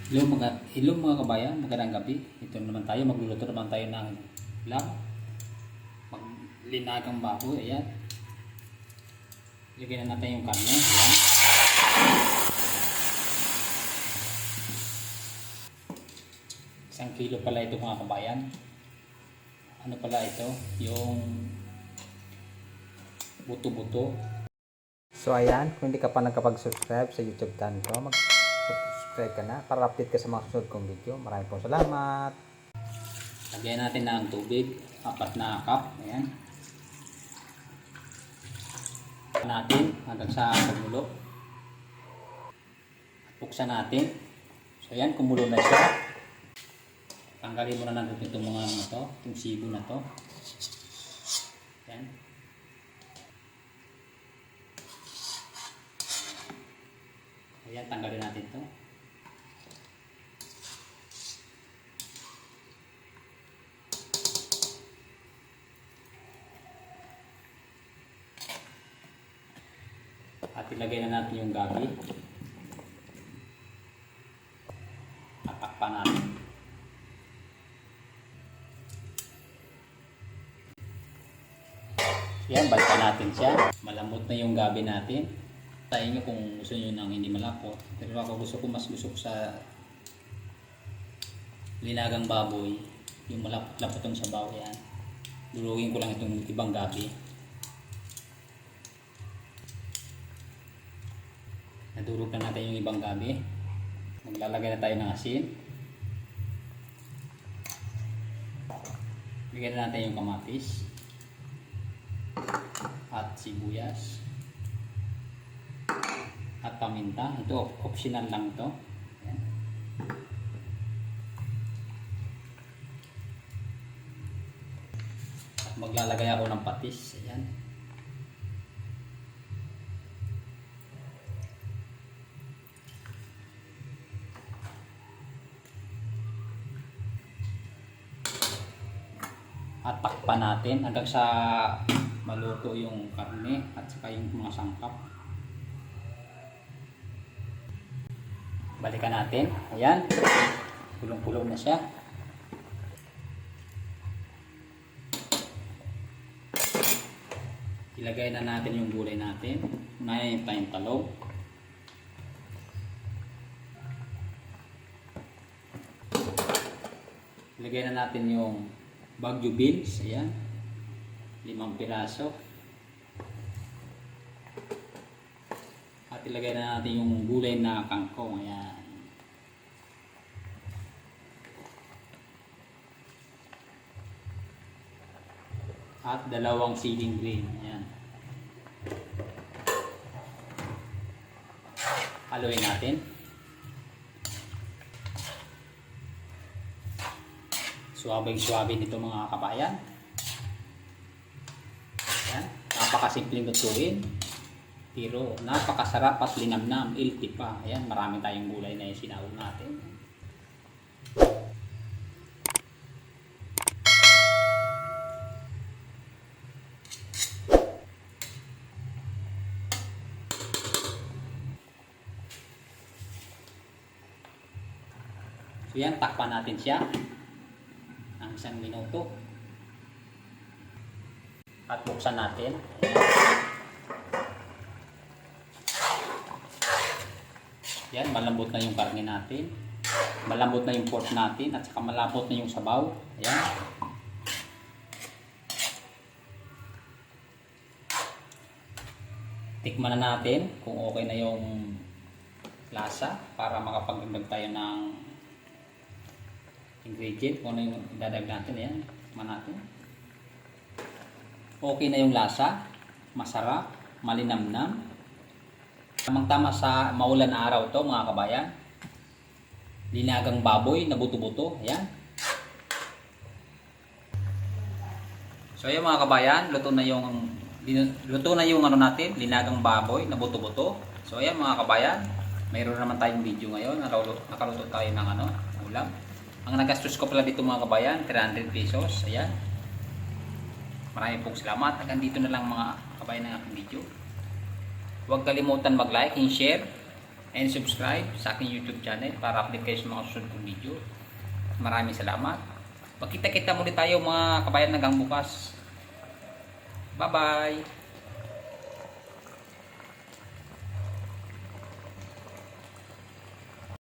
Hello mga kabayan, magandang gabi. Ito naman tayo, magluluto naman tayo ng ulam. Maglinagang baboy, ayan. Lagyan na natin yung karne, ayan. Isang kilo pala ito mga kabayan. Ano pala ito? Yung buto-buto. So ayan, kung hindi ka pa nagkapag-subscribe sa YouTube channel ko, mag-subscribe ka na para update ka sa mga susunod kong video. Maraming pong salamat. Lagyan natin ng tubig, 4 na cup. Ayan. Natin hanggang sa kumulo. Buksan natin. So ayan, kumulo na siya. Tanggalin muna natin itong mga ano to, itong sibo na to. Ayan. Ayan, tanggalin natin to. At ilagay na natin yung gabi. Tatakpan natin. Yan, balikan natin siya. Malambot na yung gabi natin. Sa inyo kung gusto nyo nang hindi malapot. Pero ako mas gusto ko sa linagang baboy. Yung malapot-lapot yung sabaw. Yan. Durugin ko lang itong ibang gabi. Nadurog na natin yung ibang gabi. Maglalagay na tayo ng asin. Bigyan na natin yung kamatis at sibuyas at paminta. Ito optional lang to. Ayan. At maglalagay ako ng patis. Ayan. At takpan natin hanggang sa maluto yung karne at saka yung mga sangkap. Balikan natin. Ayan. Pulong-pulong na siya. Ilagay na natin yung gulay natin. Unahin tayong talong. Ilagay na natin yung Baguio beans, ayan, 5 piraso. At ilagay na natin yung gulay na kangkong, ayan. At 2 siling green, ayan. Haluin natin. Suwabing-suwabe nito mga kabayan. Ayan. Napakasimpleng lutuin. Pero napakasarap at linamnam. Healthy pa. Ayan. Marami tayong gulay na yung sinahog natin. So yan. Takpan natin siya ng 1 minuto at buksan natin. Yan, malambot na yung karne natin, malambot na yung pork natin, at saka malambot na yung sabaw. Ayan. Tikman na natin kung okay na yung lasa para makapagdagdag tayo ng ingredient, kung ano yung idadag natin. Ayan, tikman natin. Okay na yung lasa, masarap, malinamnam. Tamang-tama sa maulan na araw to mga kabayan. Linagang baboy na buto-buto. Ayan. So ayan mga kabayan, luto na yung ano natin, linagang baboy na buto-buto. So ayan mga kabayan, mayroon naman tayong video ngayon. Nakaluto tayo ng ulam. Ang nagastos ko pala dito mga kabayan, 300 pesos. Ayan. Maraming pong salamat. Hanggang dito na lang mga kabayan ng aking video. Huwag kalimutan mag-like and share and subscribe sa aking YouTube channel para update kayo sa mga susunod kong video. Maraming salamat. Magkita-kita muli tayo mga kabayan hanggang bukas. Bye-bye!